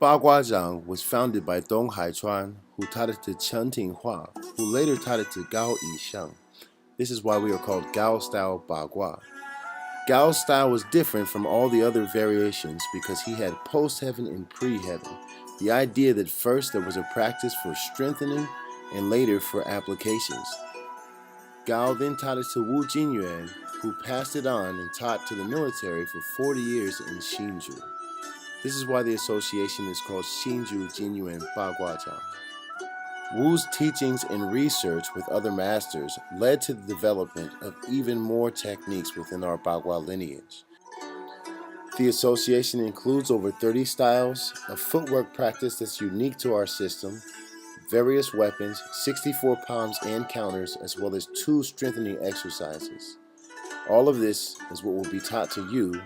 Baguazhang was founded by Dong Haichuan, who taught it to Chen Tinghua, who later taught it to Gao Yisheng. This is why we are called Gao style Bagua. Gao's style was different from all the other variations because he had post-heaven and pre-heaven. The idea that first there was a practice for strengthening and later for applications. Gao then taught it to Wu Jinyuan, who passed it on and taught to the military for 40 years in Xinju. This is why the association is called Xinju Jinyuan Baguazhang. Wu's teachings and research with other masters led to the development of even more techniques within our Bagua lineage. The association includes over 30 styles, a footwork practice that's unique to our system, various weapons, 64 palms and counters, as well as 2 strengthening exercises. All of this is what will be taught to you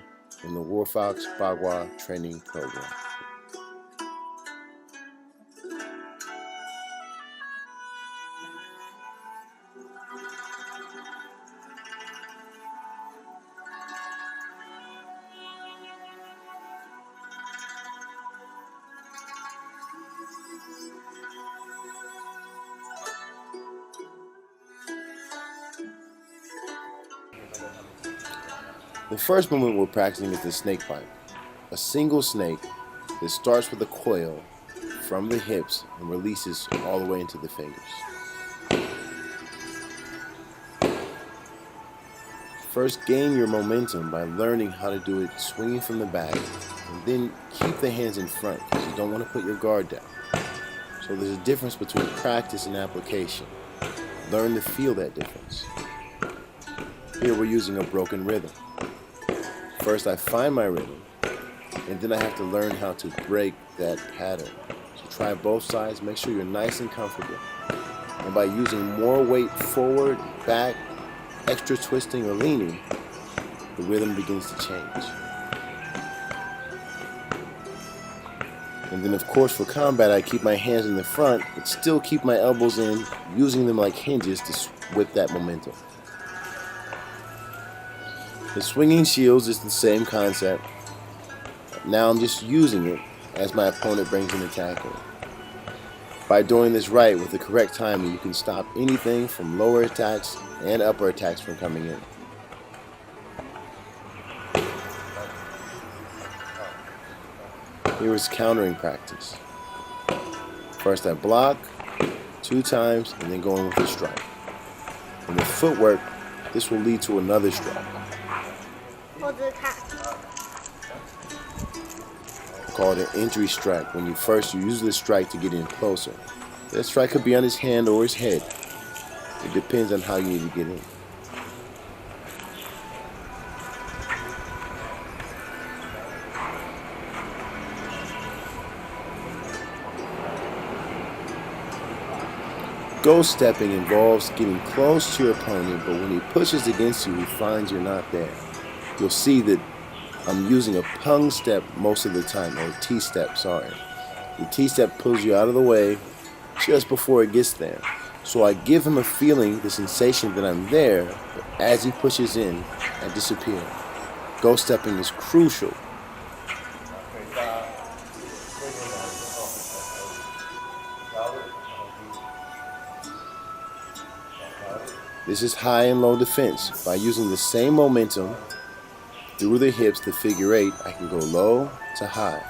in the Warfox Bagua training program. The first movement we're practicing is the snake bite, a single snake that starts with a coil from the hips and releases all the way into the fingers. First, gain your momentum by learning how to do it swinging from the back, and then keep the hands in front because you don't want to put your guard down. So there's a difference between practice and application. Learn to feel that difference. Here we're using a broken rhythm. First I find my rhythm, and then I have to learn how to break that pattern. So try both sides, make sure you're nice and comfortable. And by using more weight forward, back, extra twisting or leaning, the rhythm begins to change. And then of course for combat I keep my hands in the front, but still keep my elbows in, using them like hinges to whip that momentum. The swinging shields is the same concept. Now I'm just using it as my opponent brings an attack in. By doing this right with the correct timing, you can stop anything from lower attacks and upper attacks from coming in. Here is countering practice. First I block 2 times and then go in with a strike. And with footwork, this will lead to another strike. Called an entry strike. When you use the strike to get in closer. That strike could be on his hand or his head. It depends on how you need to get in. Ghost stepping involves getting close to your opponent, but when he pushes against you, he finds you're not there. You'll see that I'm using a pung step most of the time, or a T-step, sorry. The T-step pulls you out of the way just before it gets there. So I give him a feeling, the sensation that I'm there, but as he pushes in, I disappear. Ghost stepping is crucial. This is high and low defense. By using the same momentum through the hips to figure 8, I can go low to high.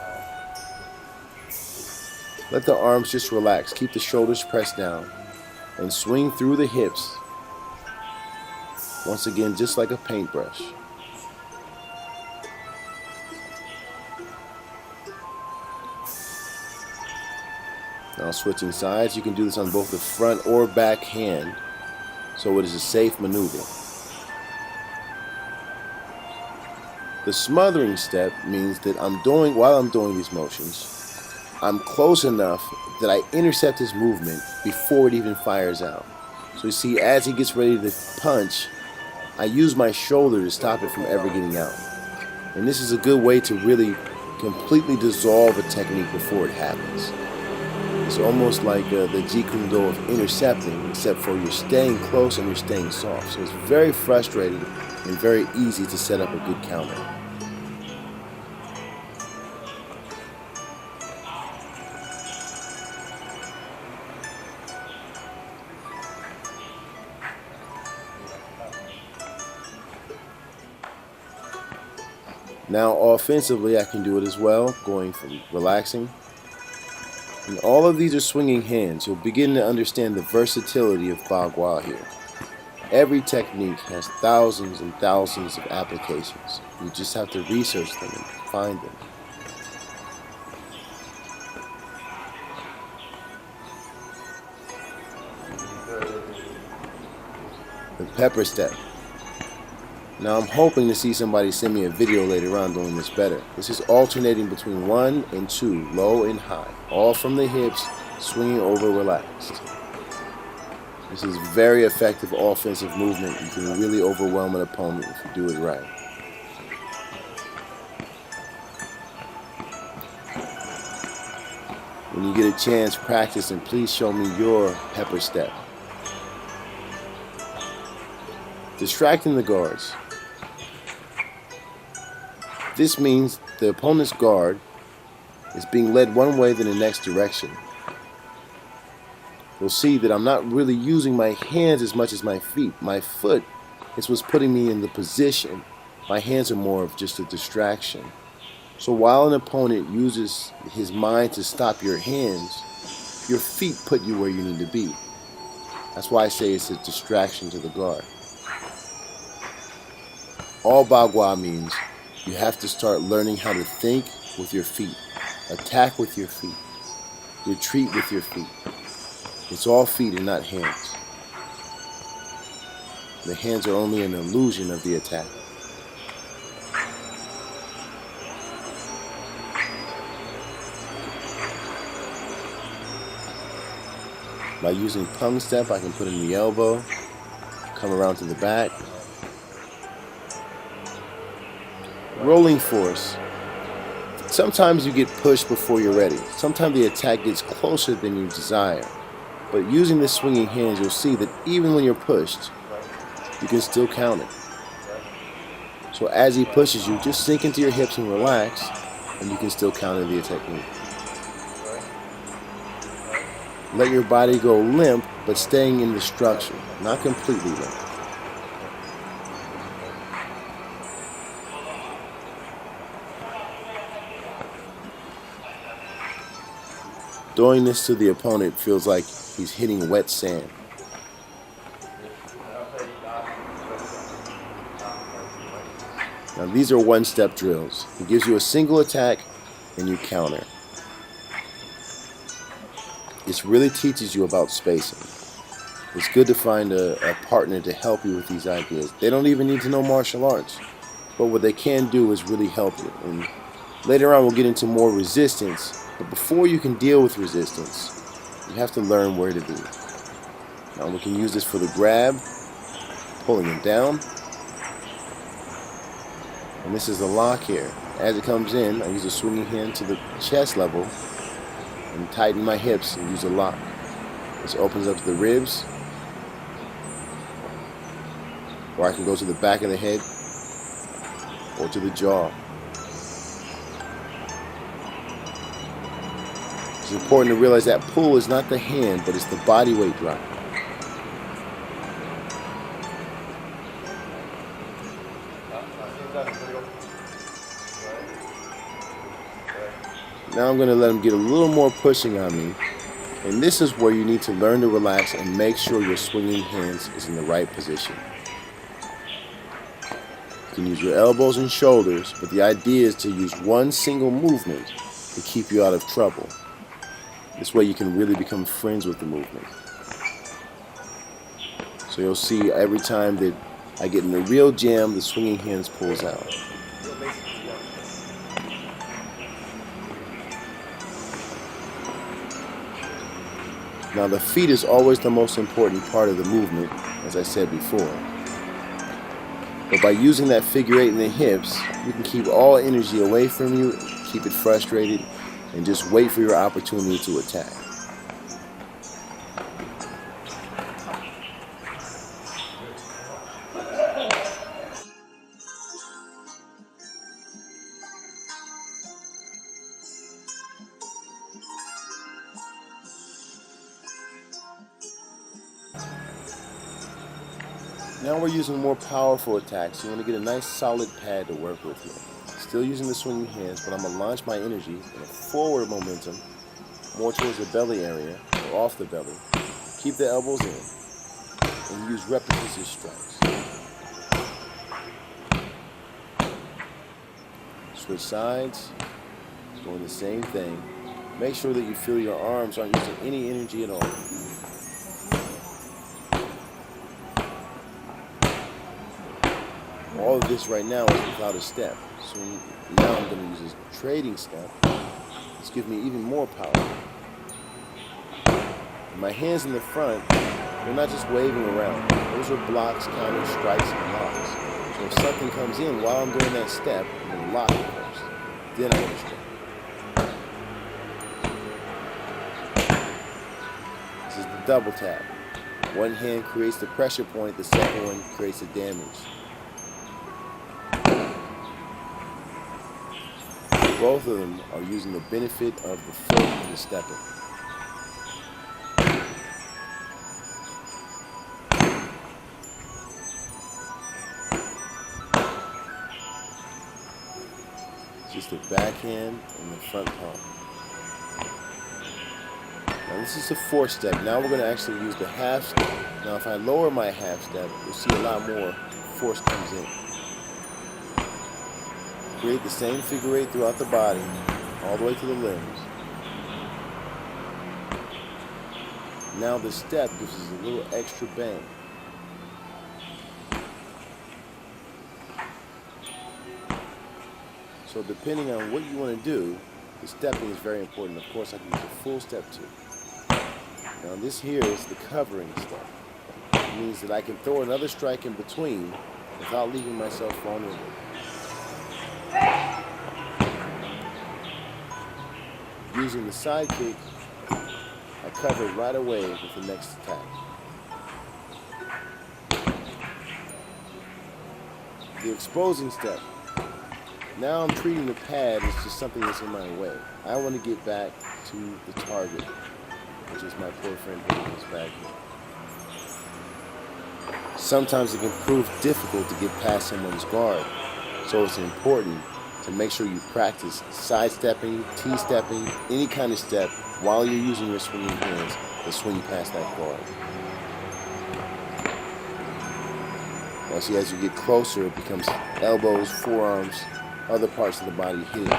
Let the arms just relax. Keep the shoulders pressed down and swing through the hips. Once again, just like a paintbrush. Now switching sides, you can do this on both the front or back hand, so it is a safe maneuver. The smothering step means that while I'm doing these motions, I'm close enough that I intercept his movement before it even fires out. So you see, as he gets ready to punch, I use my shoulder to stop it from ever getting out. And this is a good way to really completely dissolve a technique before it happens. It's almost like the Jeet Kune Do of intercepting, except for you're staying close and you're staying soft. So it's very frustrating and very easy to set up a good counter. Now offensively I can do it as well, going from relaxing. And all of these are swinging hands. You'll begin to understand the versatility of Bagua here. Every technique has thousands and thousands of applications. You just have to research them and find them. The pepper step. Now I'm hoping to see somebody send me a video later on doing this better. This is alternating between 1 and 2, low and high, all from the hips, swinging over relaxed. This is very effective offensive movement. You can really overwhelm an opponent if you do it right. When you get a chance, practice and please show me your pepper step. Distracting the guards. This means the opponent's guard is being led one way than the next direction. You'll see that I'm not really using my hands as much as my feet. My foot is what's putting me in the position. My hands are more of just a distraction. So while an opponent uses his mind to stop your hands, your feet put you where you need to be. That's why I say it's a distraction to the guard. All Bagua means you have to start learning how to think with your feet, attack with your feet, retreat with your feet. It's all feet and not hands. The hands are only an illusion of the attack. By using tongue step, I can put in the elbow, come around to the back. Rolling force. Sometimes you get pushed before you're ready. Sometimes the attack gets closer than you desire. But using the swinging hands, you'll see that even when you're pushed, you can still count it. So as he pushes you, just sink into your hips and relax, and you can still counter the technique. Let your body go limp, but staying in the structure, not completely limp. Doing this to the opponent feels like he's hitting wet sand. Now these are one-step drills. It gives you a single attack and you counter. This really teaches you about spacing. It's good to find a partner to help you with these ideas. They don't even need to know martial arts, but what they can do is really help you. And later on we'll get into more resistance. But before you can deal with resistance, you have to learn where to be. Now we can use this for the grab, pulling it down. And this is the lock here. As it comes in, I use a swinging hand to the chest level and tighten my hips and use a lock. This opens up to the ribs. Or I can go to the back of the head or to the jaw. It's important to realize that pull is not the hand, but it's the body weight drop. Now I'm going to let him get a little more pushing on me. And this is where you need to learn to relax and make sure your swinging hands is in the right position. You can use your elbows and shoulders, but the idea is to use one single movement to keep you out of trouble. This way you can really become friends with the movement. So you'll see every time that I get in a real jam, the swinging hands pulls out. Now the feet is always the most important part of the movement, as I said before. But by using that figure eight in the hips, you can keep all energy away from you, keep it frustrated, and just wait for your opportunity to attack. Now we're using more powerful attacks. You want to get a nice solid pad to work with here. Still using the swinging hands, but I'm going to launch my energy in a forward momentum, more towards the belly area, or off the belly. Keep the elbows in, and use repetitive strikes. Switch sides, doing the same thing. Make sure that you feel your arms aren't using any energy at all. All of this right now is without a step. So now I'm going to use this trading step. It's giving me even more power. My hands in the front, they're not just waving around. Those are blocks, counters, strikes, and locks. So if something comes in while I'm doing that step, I'm going to lock it first. Then I'm going to strike. This is the double tap. One hand creates the pressure point, the second one creates the damage. Both of them are using the benefit of the foot and the stepping. Just the backhand and the front palm. Now this is the fourth step. Now we're going to actually use the half step. Now if I lower my half step, you'll see a lot more force comes in. Create the same figure eight throughout the body, all the way to the limbs. Now the step gives us a little extra bang. So depending on what you want to do, the stepping is very important. Of course, I can use a full step too. Now this here is the covering step. It means that I can throw another strike in between without leaving myself vulnerable. Using the side kick, I cover it right away with the next attack. The exposing step. Now I'm treating the pad as just something that's in my way. I want to get back to the target, which is my poor friend David's back here. Sometimes it can prove difficult to get past someone's guard, so it's important to make sure you practice sidestepping, T-stepping, any kind of step while you're using your swinging hands to swing past that guard. Now see, as you get closer, it becomes elbows, forearms, other parts of the body hitting.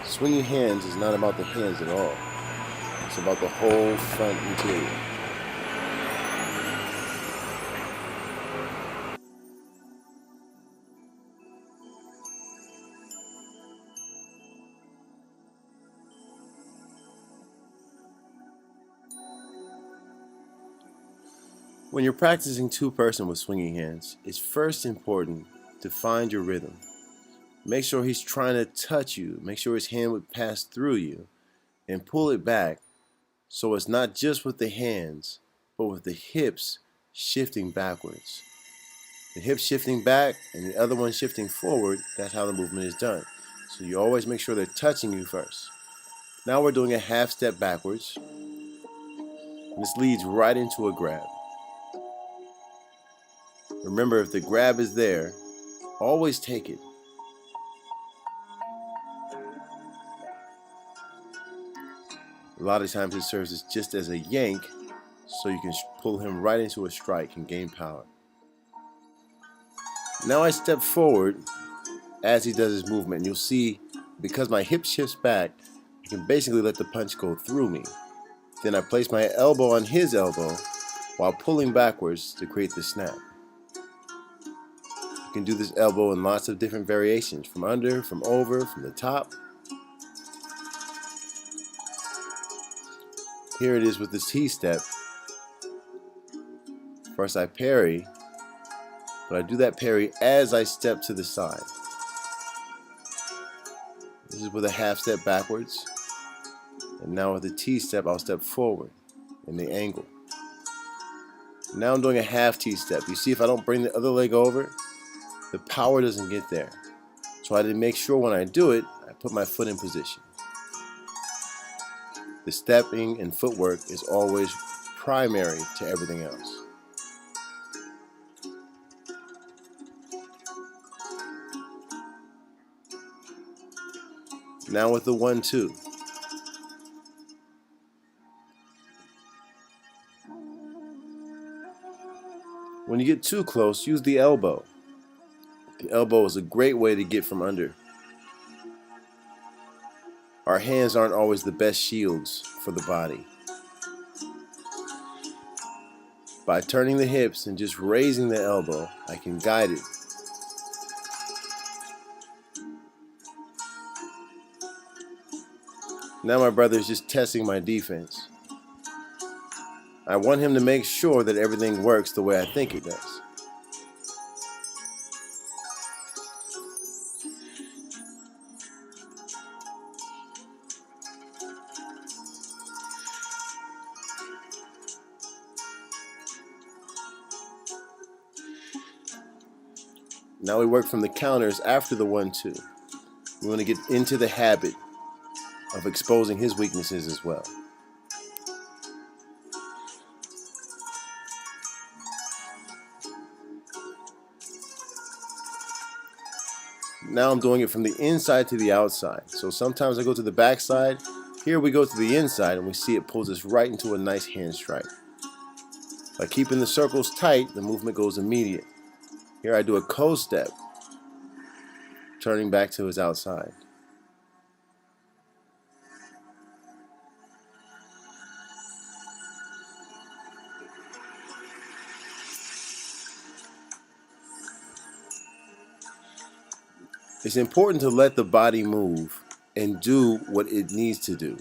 Swinging hands is not about the hands at all. It's about the whole front interior. When you're practicing two-person with swinging hands, it's first important to find your rhythm. Make sure he's trying to touch you. Make sure his hand would pass through you and pull it back so it's not just with the hands, but with the hips shifting backwards. The hips shifting back and the other one shifting forward, that's how the movement is done. So you always make sure they're touching you first. Now we're doing a half step backwards. This leads right into a grab. Remember, if the grab is there, always take it. A lot of times it serves as just as a yank, so you can pull him right into a strike and gain power. Now I step forward as he does his movement, and you'll see, because my hip shifts back, I can basically let the punch go through me. Then I place my elbow on his elbow while pulling backwards to create the snap. You can do this elbow in lots of different variations, from under, from over, from the top. Here it is with this T-step. First I parry, but I do that parry as I step to the side. This is with a half step backwards. And now with the T-step, I'll step forward in the angle. Now I'm doing a half T-step. You see, if I don't bring the other leg over, the power doesn't get there. So I had to make sure when I do it, I put my foot in position. The stepping and footwork is always primary to everything else. Now with the 1-2. When you get too close, use the elbow. The elbow is a great way to get from under. Our hands aren't always the best shields for the body. By turning the hips and just raising the elbow, I can guide it. Now my brother is just testing my defense. I want him to make sure that everything works the way I think it does. Now we work from the counters after the 1-2. We want to get into the habit of exposing his weaknesses as well. Now I'm doing it from the inside to the outside. So sometimes I go to the back side. Here we go to the inside and we see it pulls us right into a nice hand strike. By keeping the circles tight, the movement goes immediate. Here I do a co-step, turning back to his outside. It's important to let the body move and do what it needs to do.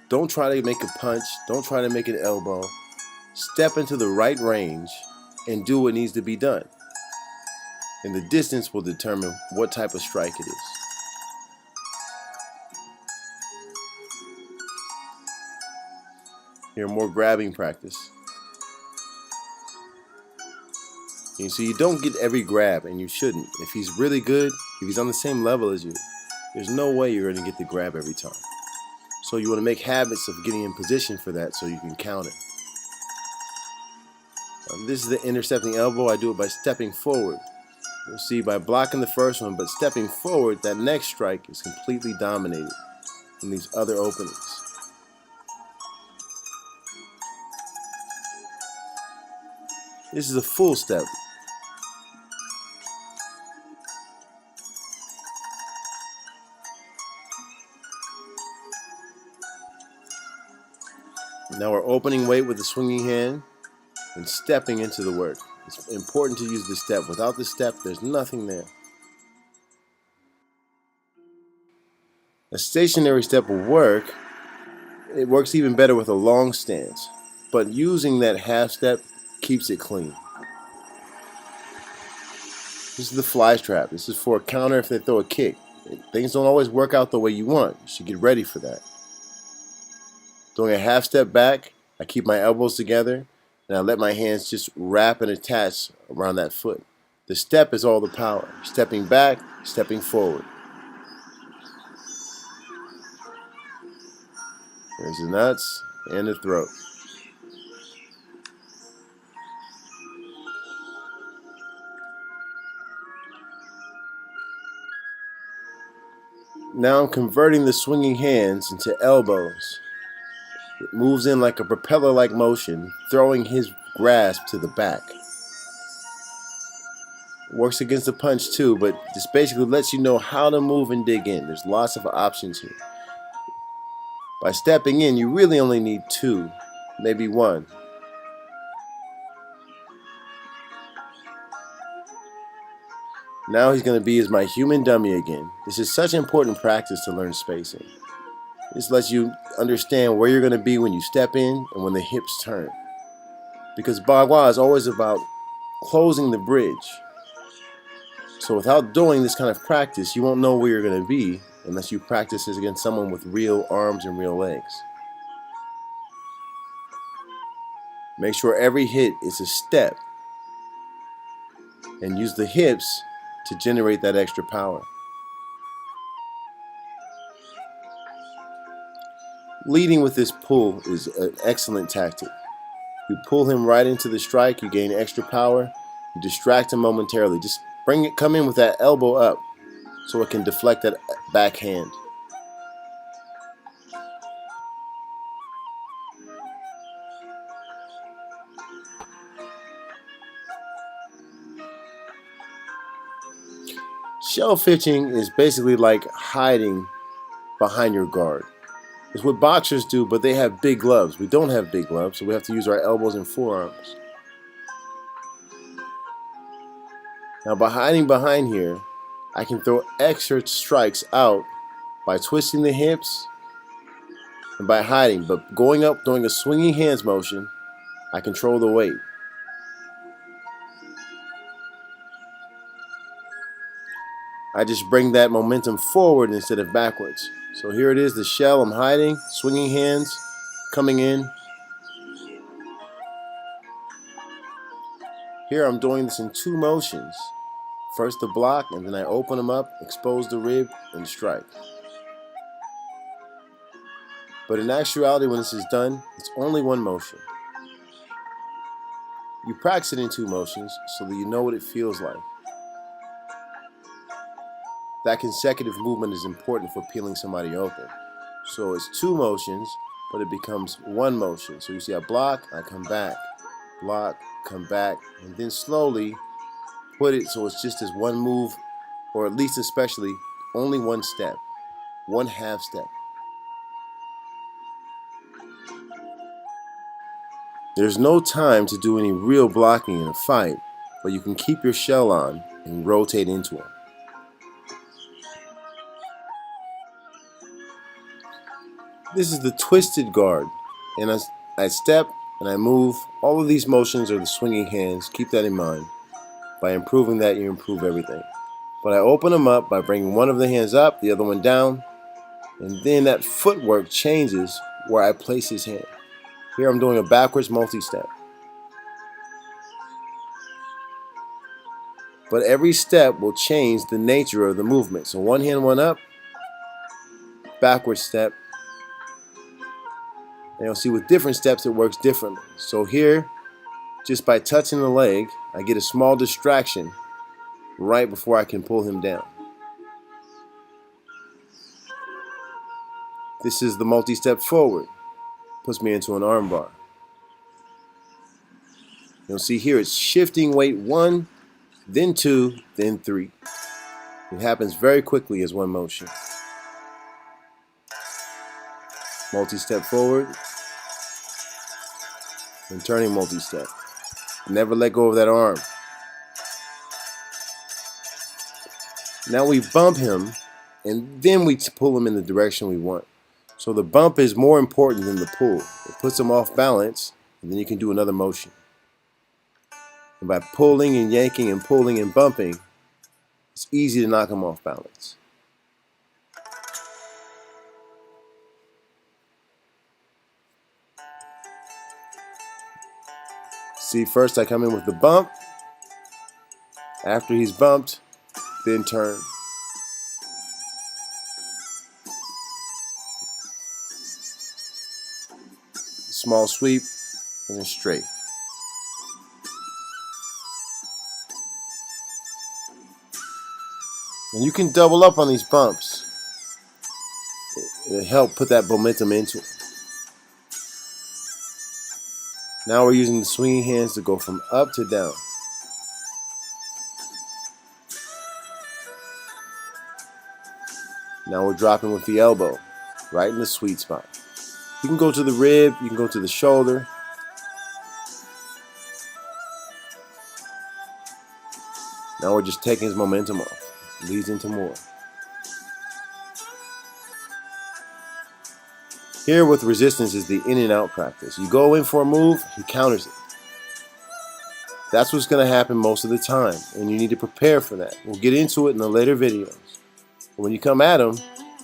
Don't try to make a punch. Don't try to make an elbow. Step into the right range and do what needs to be done. And the distance will determine what type of strike it is. Here, more grabbing practice. And so you don't get every grab, and you shouldn't. If he's really good, if he's on the same level as you, there's no way you're going to get the grab every time. So you want to make habits of getting in position for that so you can counter. This is the intercepting elbow. I do it by stepping forward. You'll see by blocking the first one, but stepping forward, that next strike is completely dominated in these other openings. This is a full step. Now we're opening weight with the swinging hand and stepping into the work. It's important to use the step. Without the step, there's nothing there. A stationary step will work. It works even better with a long stance. But using that half step keeps it clean. This is the fly trap. This is for a counter if they throw a kick. Things don't always work out the way you want. You should get ready for that. Doing a half step back, I keep my elbows together and I let my hands just wrap and attach around that foot. The step is all the power. Stepping back, stepping forward. There's the nuts and the throat. Now I'm converting the swinging hands into elbows. It moves in like a propeller-like motion, throwing his grasp to the back. Works against the punch too, but just basically lets you know how to move and dig in. There's lots of options here. By stepping in, you really only need 2, maybe 1. Now he's going to be as my human dummy again. This is such important practice to learn spacing. This lets you understand where you're going to be when you step in and when the hips turn. Because Bagua is always about closing the bridge. So without doing this kind of practice, you won't know where you're going to be unless you practice this against someone with real arms and real legs. Make sure every hit is a step and use the hips to generate that extra power. Leading with this pull is an excellent tactic. You pull him right into the strike, you gain extra power, you distract him momentarily. Just come in with that elbow up so it can deflect that backhand. Shell pitching is basically like hiding behind your guard. It's what boxers do, but they have big gloves. We don't have big gloves, so we have to use our elbows and forearms. Now by hiding behind here, I can throw extra strikes out by twisting the hips and by hiding, but going up doing a swinging hands motion, I control the weight. I just bring that momentum forward instead of backwards. So here it is, the shell, I'm hiding, swinging hands, coming in. Here I'm doing this in two motions. First the block, and then I open them up, expose the rib, and strike. But in actuality, when this is done, it's only one motion. You practice it in two motions so that you know what it feels like. That consecutive movement is important for peeling somebody open. So it's two motions, but it becomes one motion. So you see I block, I come back, block, come back, and then slowly put it so it's just as one move, or at least especially only one step, one half step. There's no time to do any real blocking in a fight, but you can keep your shell on and rotate into them. This is the twisted guard, and I step and I move. All of these motions are the swinging hands. Keep that in mind. By improving that, you improve everything. But I open them up by bringing one of the hands up, the other one down, and then that footwork changes where I place his hand. Here I'm doing a backwards multi-step. But every step will change the nature of the movement. So one hand went up, backward step, and you'll see with different steps it works differently. So here, just by touching the leg, I get a small distraction right before I can pull him down. This is the multi-step forward. Puts me into an armbar. You'll see here it's shifting weight 1, then 2, then 3. It happens very quickly as one motion. Multi-step forward and turning multi-step. Never let go of that arm. Now we bump him and then we pull him in the direction we want. So the bump is more important than the pull. It puts him off balance, and then you can do another motion. And by pulling and yanking and pulling and bumping, it's easy to knock him off balance. See, first I come in with the bump. After he's bumped, then turn. Small sweep and then straight. And you can double up on these bumps. It'll help put that momentum into it. Now we're using the swinging hands to go from up to down. Now we're dropping with the elbow, right in the sweet spot. You can go to the rib, you can go to the shoulder. Now we're just taking his momentum off. Leads into more. Here with resistance is the in and out practice. You go in for a move, he counters it. That's what's going to happen most of the time, and you need to prepare for that. We'll get into it in the later videos. But when you come at him,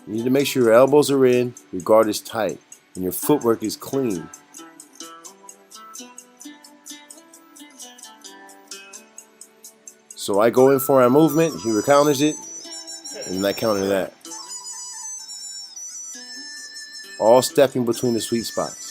you need to make sure your elbows are in, your guard is tight, and your footwork is clean. So I go in for our movement, he counters it, and then I counter that. All stepping between the sweet spots.